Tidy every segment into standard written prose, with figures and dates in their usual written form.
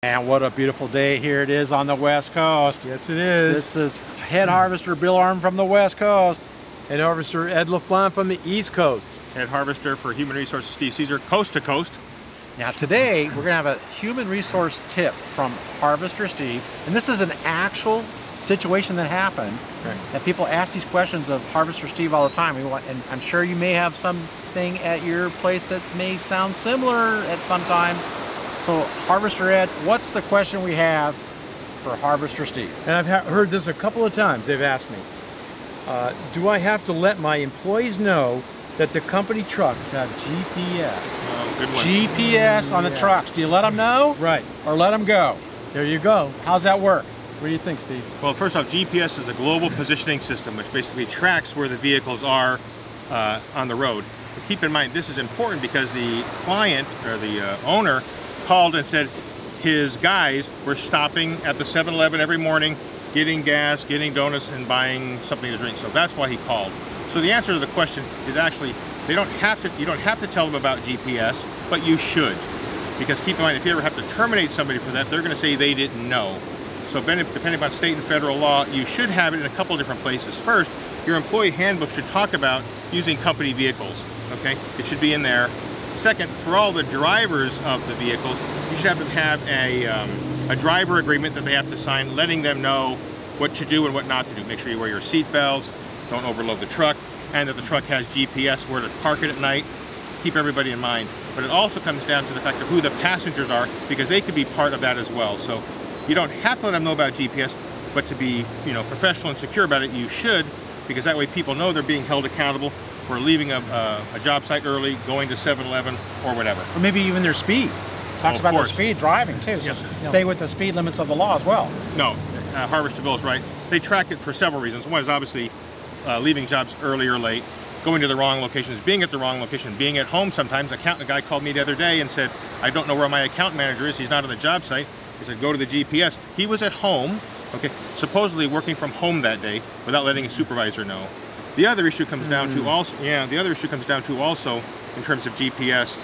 And what a beautiful day here it is on the West Coast. Yes, it is. This is Head Harvester Bill Arm from the West Coast. Head Harvester Ed LaFlamme from the East Coast. Head Harvester for Human Resources Steve Caesar, coast to coast. Now today we're going to have a human resource tip from Harvester Steve, and this is an actual situation that happened. Okay. That people ask these questions of Harvester Steve all the time. And I'm sure you may have something at your place that may sound similar at sometimes. So Harvester Ed, what's the question we have for Harvester Steve? And I've heard this a couple of times. They've asked me, do I have to let my employees know that the company trucks have GPS? Good one. GPS on the trucks. Do you let them know? Right. Or let them go? There you go. How's that work? What do you think, Steve? Well, first off, GPS is the global positioning system, which basically tracks where the vehicles are on the road. But keep in mind, this is important because the client or the owner called and said his guys were stopping at the 7-Eleven every morning, getting gas, getting donuts, and buying something to drink. So that's why he called. So the answer to the question is actually, you don't have to tell them about GPS, but you should. Because keep in mind, if you ever have to terminate somebody for that, they're going to say they didn't know. So depending upon state and federal law, you should have it in a couple of different places. First, your employee handbook should talk about using company vehicles, okay? It should be in there. Second, for all the drivers of the vehicles, you should have them have a driver agreement that they have to sign, letting them know what to do and what not to do. Make sure you wear your seat belts, don't overload the truck, and that the truck has GPS, where to park it at night. Keep everybody in mind. But it also comes down to the fact of who the passengers are, because they could be part of that as well. So you don't have to let them know about GPS, but to be, professional and secure about it, you should, because that way people know they're being held accountable for leaving a job site early, going to 7-Eleven, or whatever. Or maybe even their speed. Talks about their speed driving too. So yes. Stay with the speed limits of the law as well. No, Harvester Bill is right. They track it for several reasons. One is obviously leaving jobs early or late, going to the wrong locations, being at the wrong location, being at home sometimes. A guy called me the other day and said, I don't know where my account manager is. He's not on the job site. He said, go to the GPS. He was at home, okay, supposedly working from home that day without letting his supervisor know. The other issue comes down to also, in terms of GPS,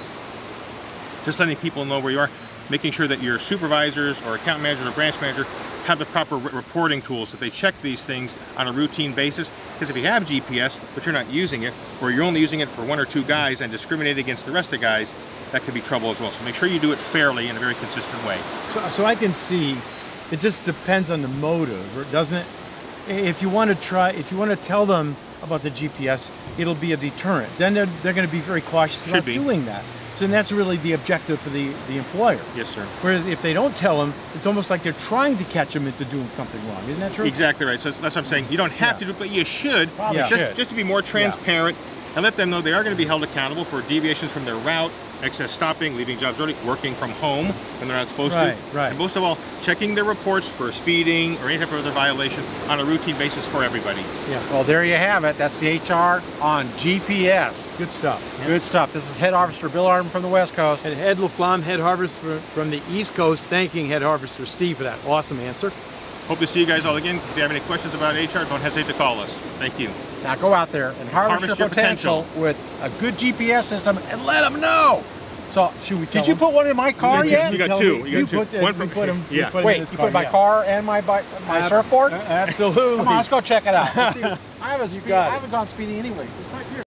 just letting people know where you are, making sure that your supervisors or account manager or branch manager have the proper reporting tools, that they check these things on a routine basis. Because if you have GPS, but you're not using it, or you're only using it for 1 or 2 guys and discriminate against the rest of the guys, that could be trouble as well. So make sure you do it fairly in a very consistent way. So I can see, it just depends on the motive, doesn't it? If you want to tell them about the GPS, it'll be a deterrent. Then they're going to be very cautious about doing that. So that's really the objective for the employer. Yes, sir. Whereas if they don't tell them, it's almost like they're trying to catch them into doing something wrong. Isn't that true? Exactly right. So that's what I'm saying. You don't have to do it, but you should. Should. Just to be more transparent and let them know they are going to be held accountable for deviations from their route, excess stopping, leaving jobs early, working from home when they're not supposed to. Right. And most of all, checking their reports for speeding or any type of other violation on a routine basis for everybody. Yeah. Well, there you have it. That's the HR on GPS. Good stuff. Yeah. Good stuff. This is Head Harvester Bill Arden from the West Coast. And Ed LaFlamme, Head Harvester from the East Coast, thanking Head Harvester Steve for that awesome answer. Hope to see you guys all again. If you have any questions about HR, don't hesitate to call us. Thank you. Now go out there and harvest your potential with a good GPS system and let them know. So, did you put one in my car yet? You got two. You got two. One from him. Yeah. Wait, you put my car and my surfboard? Absolutely. Come on, let's go check it out. I haven't gone speeding anyway. It's right here.